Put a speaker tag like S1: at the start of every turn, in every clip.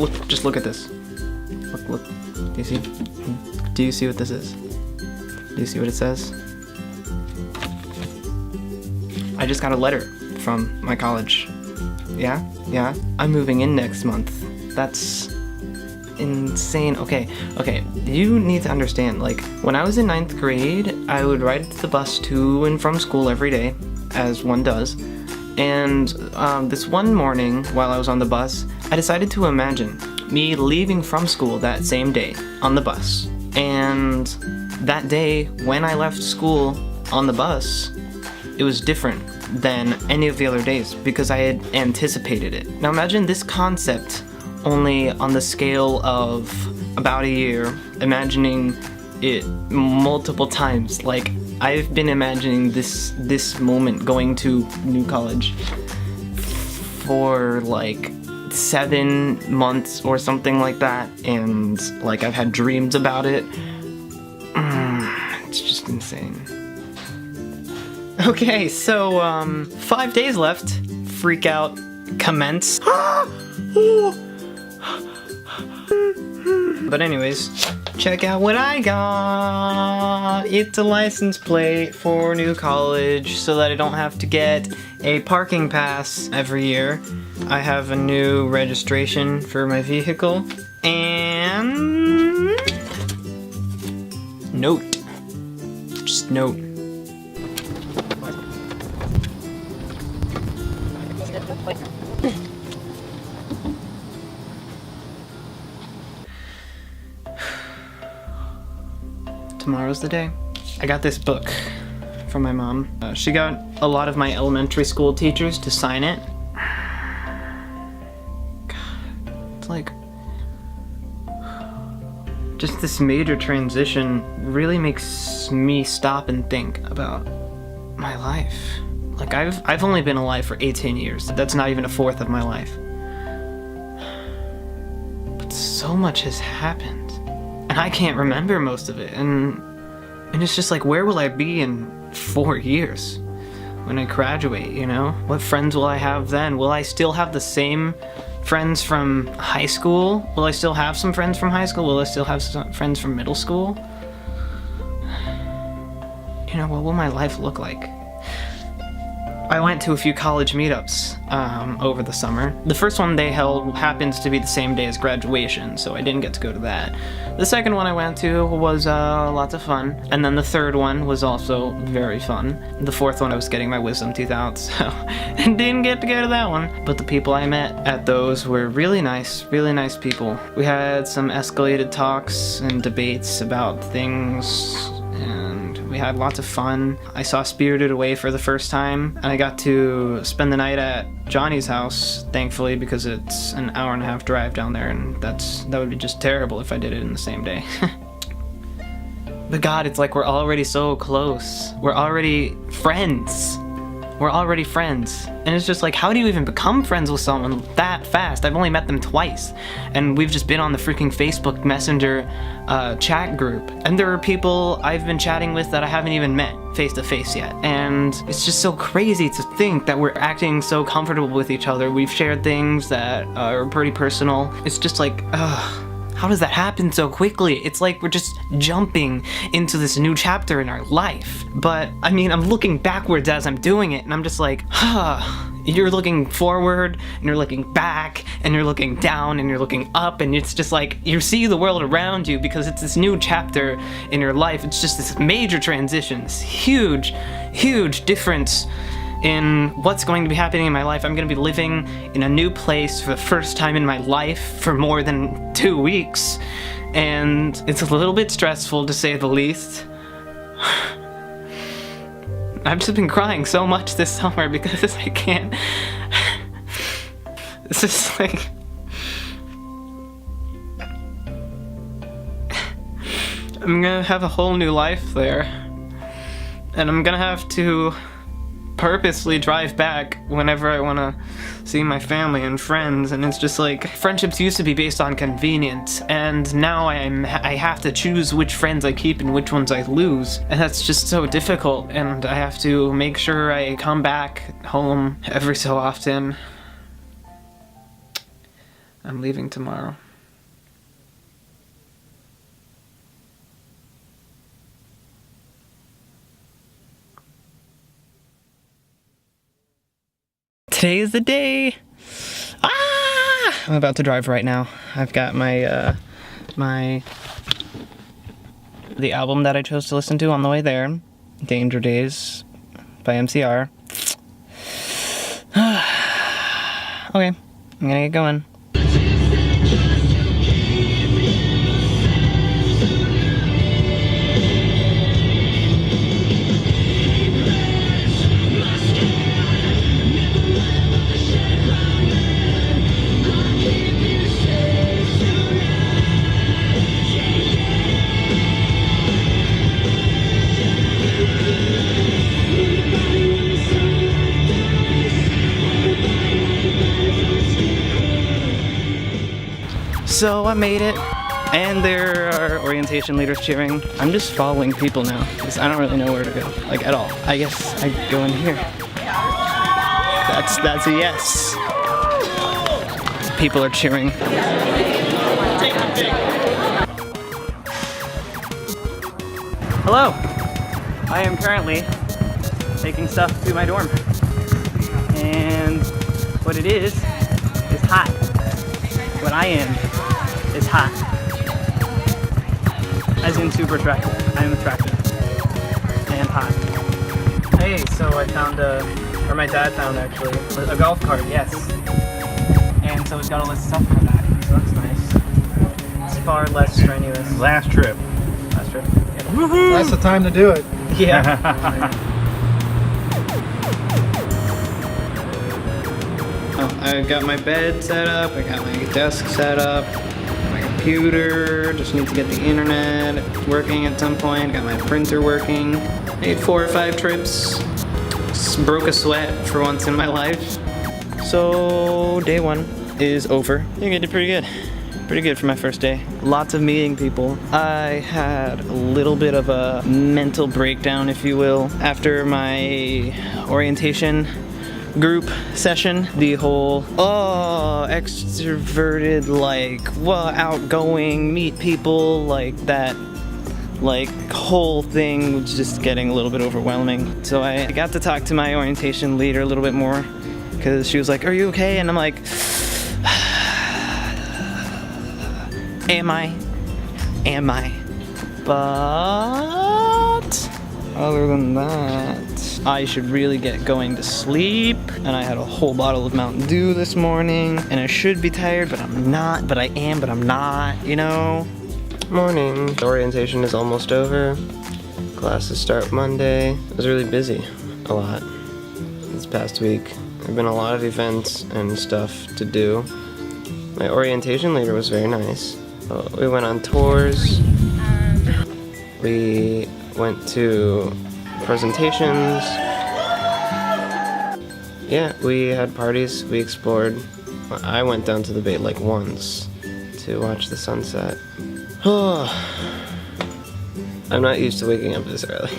S1: Look, just look at this. Look. Do you see? Do you see what this is? Do you see what it says? I just got a letter from my college. Yeah? I'm moving in next month. That's insane. Okay, you need to understand, like, when I was in 9th grade, I would ride the bus to and from school every day, as one does, and this one morning, while I was on the bus, I decided to imagine me leaving from school that same day on the bus, and that day, when I left school on the bus, it was different than any of the other days, because I had anticipated it. Now imagine this concept only on the scale of about a year, imagining it multiple times. Like, I've been imagining this moment going to new college for like 7 months or something like that, and like I've had dreams about it. It's just insane. Okay, so 5 days left. Freak out commence. But anyways, check out what I got. It's a license plate for new college so that I don't have to get a parking pass every year. I have a new registration for my vehicle and note. Just note. Tomorrow's the day. I got this book from my mom. She got a lot of my elementary school teachers to sign it. God, it's like just this major transition really makes me stop and think about my life. Like I've only been alive for 18 years. That's not even a fourth of my life. But so much has happened. And I can't remember most of it, and it's just like, where will I be in 4 years when I graduate, you know? What friends will I have then? Will I still have the same friends from high school? Will I still have some friends from high school? Will I still have some friends from middle school? You know, what will my life look like? I went to a few college meetups over the summer. The first one they held happens to be the same day as graduation, so I didn't get to go to that. The second one I went to was lots of fun, and then the third one was also very fun. The fourth one I was getting my wisdom teeth out, so I didn't get to go to that one. But the people I met at those were really nice people. We had some escalated talks and debates about things, and we had lots of fun. I saw Spirited Away for the first time, and I got to spend the night at Johnny's house, thankfully, because it's an hour-and-a-half drive down there, and that would be just terrible if I did it in the same day. But God, it's like we're already so close. We're already friends. And it's just like, how do you even become friends with someone that fast? I've only met them twice, and we've just been on the freaking Facebook Messenger chat group. And there are people I've been chatting with that I haven't even met face to face yet. And it's just so crazy to think that we're acting so comfortable with each other. We've shared things that are pretty personal. It's just like, how does that happen so quickly? It's like we're just jumping into this new chapter in our life. But, I mean, I'm looking backwards as I'm doing it, and I'm just like, you're looking forward, and you're looking back, and you're looking down, and you're looking up, and it's just like, you see the world around you because it's this new chapter in your life. It's just this major transition, this huge difference in what's going to be happening in my life. I'm going to be living in a new place for the first time in my life for more than 2 weeks, and it's a little bit stressful, to say the least. I've just been crying so much this summer because I can't. It's just like, I'm gonna have a whole new life there, and I'm gonna have to purposely drive back whenever I want to see my family and friends, and it's just like, friendships used to be based on convenience, and now I have to choose which friends I keep and which ones I lose, and that's just so difficult, and I have to make sure I come back home every so often. I'm leaving tomorrow. Today is the day. I'm about to drive right now. I've got my the album that I chose to listen to on the way there, Danger Days by MCR. Okay, I'm gonna get going. So I made it, and there are orientation leaders cheering. I'm just following people now, because I don't really know where to go, like at all. I guess I go in here. That's a yes. People are cheering. Hello! I am currently taking stuff to my dorm. And what it is hot. What I am is hot. As in super attractive. I am attractive. And hot. Hey, so I found or my dad found actually, a golf cart, yes. And so it's got all this stuff on the back, so that's nice. It's far less strenuous.
S2: Last trip.
S1: Last trip. Yeah.
S2: Woohoo! That's the time to do it.
S1: Yeah. I got my bed set up, I got my desk set up, my computer, just need to get the internet working at some point, got my printer working. Made 4 or 5 trips, broke a sweat for once in my life. So day 1 is over. I think I did pretty good. Pretty good for my first day. Lots of meeting people. I had a little bit of a mental breakdown, if you will, after my orientation group session. The whole extroverted, like outgoing, meet people, like that whole thing was just getting a little bit overwhelming. So I got to talk to my orientation leader a little bit more, because she was like, "Are you okay?" And I'm like, am I? But other than that, I should really get going to sleep. And I had a whole bottle of Mountain Dew this morning, and I should be tired, but I'm not. But I am, but I'm not, you know? Morning. Orientation is almost over. Classes start Monday. I was really busy, a lot, this past week. There have been a lot of events and stuff to do. My orientation leader was very nice. We went on tours. We went to presentations. Yeah, we had parties, we explored. I went down to the bay like once to watch the sunset. I'm not used to waking up this early.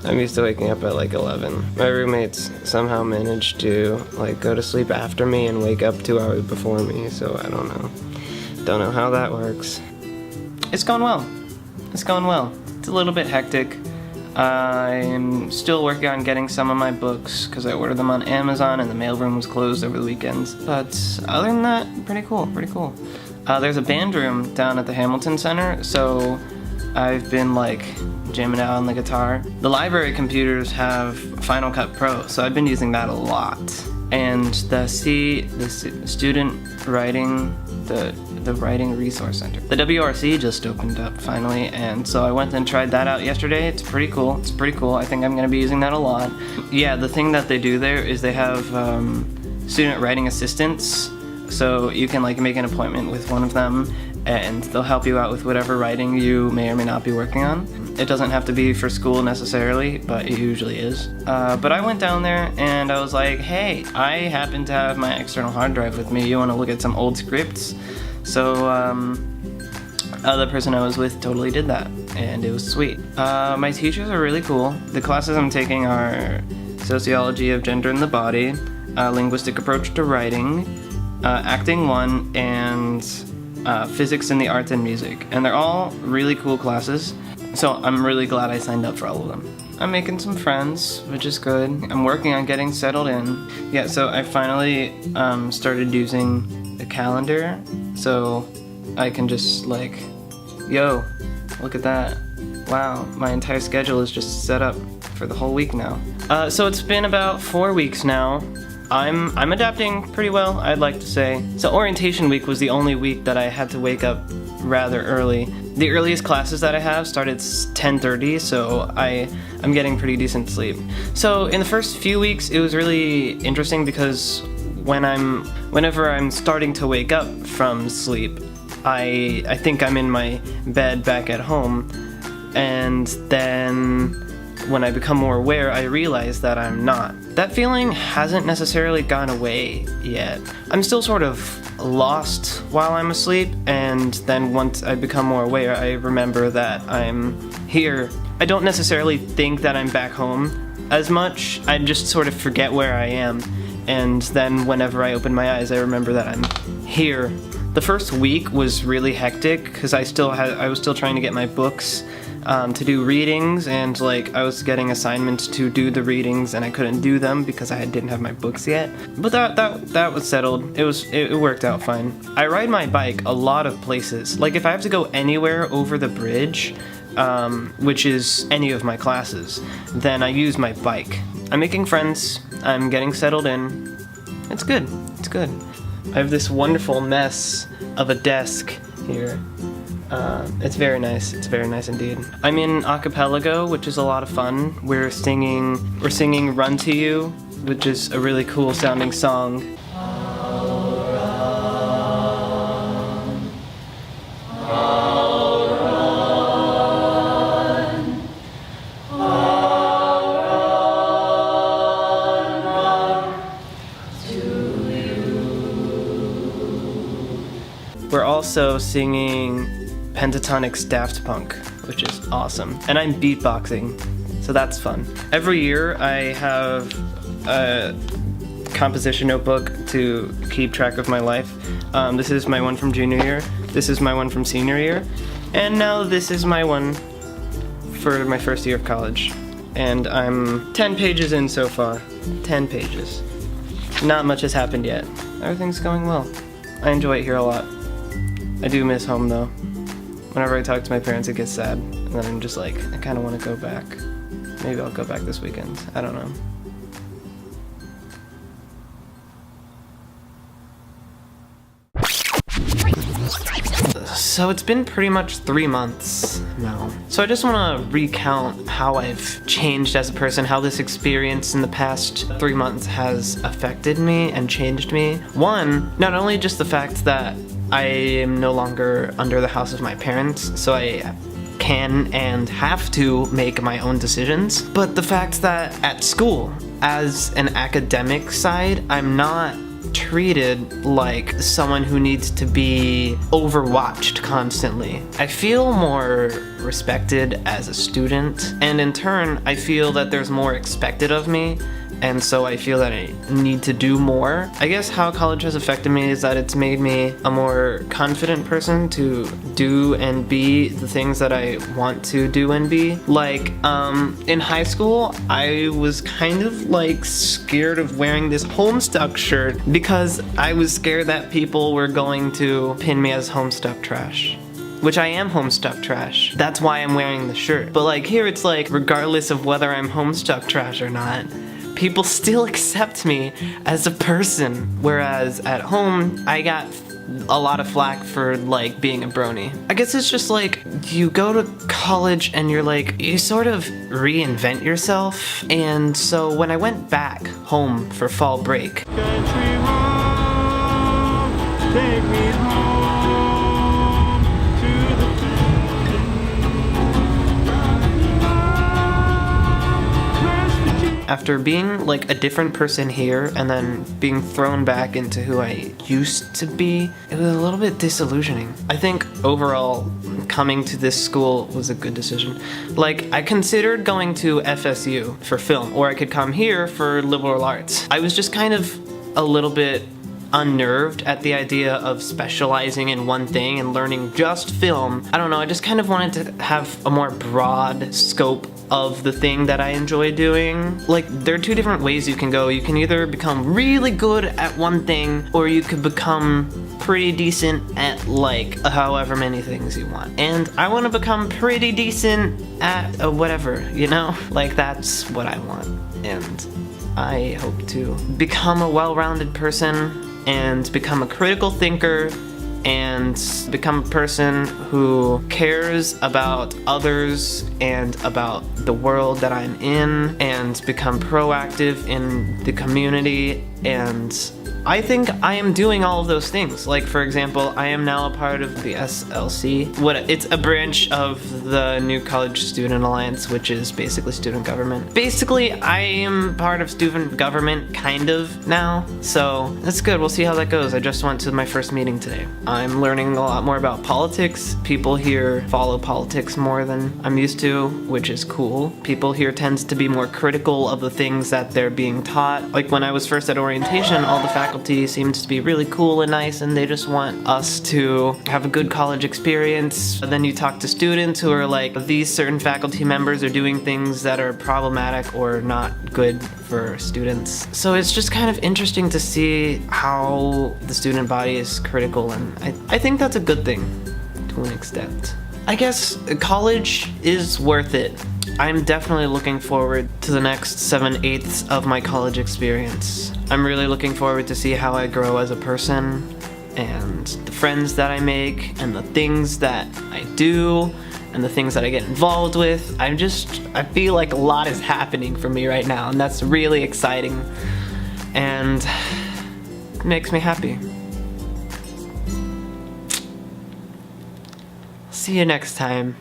S1: I'm used to waking up at like 11. My roommates somehow managed to like go to sleep after me and wake up 2 hours before me, so I don't know. Don't know how that works. It's going well. It's going well. It's a little bit hectic. I'm still working on getting some of my books because I ordered them on Amazon and the mailroom was closed over the weekends. But other than that, pretty cool, pretty cool. There's a band room down at the Hamilton Center, so I've been like jamming out on the guitar. The library computers have Final Cut Pro, so I've been using that a lot. And the student writing, the Writing Resource Center. The WRC just opened up finally, and so I went and tried that out yesterday. It's pretty cool. It's pretty cool. I think I'm gonna be using that a lot. Yeah, the thing that they do there is they have student writing assistants, so you can like make an appointment with one of them and they'll help you out with whatever writing you may or may not be working on. It doesn't have to be for school necessarily, but it usually is. But I went down there and I was like, hey, I happen to have my external hard drive with me. You wanna look at some old scripts? So the person I was with totally did that, and it was sweet. My teachers are really cool. The classes I'm taking are Sociology of Gender and the Body, Linguistic Approach to Writing,
S2: acting 1, and physics in the arts and music. And they're all really cool classes, so I'm really glad I signed up for all of them. I'm making some friends, which is good. I'm working on getting settled in. Yeah, so I finally started using a calendar, so I can just like, yo, look at that. Wow, my entire schedule is just set up for the whole week now. So it's been about 4 weeks now. I'm adapting pretty well, I'd like to say. So orientation week was the only week that I had to wake up rather early. The earliest classes that I have start at 10:30, so I'm getting pretty decent sleep. So in the first few weeks, it was really interesting because whenever I'm starting to wake up from sleep, I think I'm in my bed back at home, and then when I become more aware, I realize that I'm not. That feeling hasn't necessarily gone away yet. I'm still sort of lost while I'm asleep, and then once I become more aware, I remember that I'm here. I don't necessarily think that I'm back home as much. I just sort of forget where I am, and then whenever I open my eyes, I remember that I'm here. The first week was really hectic because I was still trying to get my books to do readings, and like I was getting assignments to do the readings and I couldn't do them because I didn't have my books yet. But that was settled. It worked out fine. I ride my bike a lot of places. Like if I have to go anywhere over the bridge, which is any of my classes, then I use my bike. I'm making friends. I'm getting settled in. It's good. It's good. I have this wonderful mess of a desk here. It's very nice. It's very nice indeed. I'm in Archipelago, which is a lot of fun. We're singing Run to You, which is a really cool sounding song. We're also singing Pentatonic's Daft Punk, which is awesome. And I'm beatboxing, so that's fun. Every year I have a composition notebook to keep track of my life. This is my one from junior year, this is my one from senior year, and now this is my one for my first year of college. And I'm 10 pages in so far. 10 pages. Not much has happened yet. Everything's going well. I enjoy it here a lot. I do miss home though. Whenever I talk to my parents, it gets sad, and then I'm just like, I kind of want to go back. Maybe I'll go back this weekend. I don't know. So it's been pretty much 3 months now. So I just want to recount how I've changed as a person, how this experience in the past 3 months has affected me and changed me. One, not only just the fact that I am no longer under the house of my parents, so I can and have to make my own decisions, but the fact that at school, as an academic side, I'm not treated like someone who needs to be overwatched constantly. I feel more respected as a student, and in turn, I feel that there's more expected of me, and so I feel that I need to do more. I guess how college has affected me is that it's made me a more confident person to do and be the things that I want to do and be. Like, in high school, I was kind of like scared of wearing this Homestuck shirt because I was scared that people were going to pin me as Homestuck trash. Which I am Homestuck trash. That's why I'm wearing the shirt. But like here it's like, regardless of whether I'm Homestuck trash or not, people still accept me as a person. Whereas at home, I got a lot of flack for like being a brony. I guess it's just like, you go to college and you're like, you sort of reinvent yourself. And so when I went back home for fall break,
S3: Country home, take me home to the
S1: after being like a different person here and then being thrown back into who I used to be, it was a little bit disillusioning. I think overall coming to this school was a good decision. Like, I considered going to FSU for film, or I could come here for liberal arts. I was just kind of a little bit unnerved at the idea of specializing in one thing and learning just film. I don't know, I just kind of wanted to have a more broad scope of the thing that I enjoy doing. Like, there are two different ways you can go. You can either become really good at one thing, or you could become pretty decent at like however many things you want. And I want to become pretty decent at whatever, you know? Like, that's what I want. And I hope to become a well-rounded person and become a critical thinker and become a person who cares about others and about the world that I'm in, and become proactive in the community. And I think I am doing all of those things. Like, for example, I am now a part of the SLC. It's a branch of the New College Student Alliance, which is basically student government. Basically, I am part of student government, kind of, now. So, that's good. We'll see how that goes. I just went to my first meeting today. I'm learning a lot more about politics. People here follow politics more than I'm used to, which is cool. People here tend to be more critical of the things that they're being taught. Like, when I was first at orientation, all the faculty seems to be really cool and nice, and they just want us to have a good college experience. And then you talk to students who are like, these certain faculty members are doing things that are problematic or not good for students. So it's just kind of interesting to see how the student body is critical, and I think that's a good thing to an extent. I guess college is worth it. I'm definitely looking forward to the next 7/8 of my college experience. I'm really looking forward to see how I grow as a person, and the friends that I make, and the things that I do, and the things that I get involved with. I feel like a lot is happening for me right now, and that's really exciting, and it makes me happy. See you next time.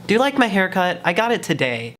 S1: Do you like my haircut? I got it today.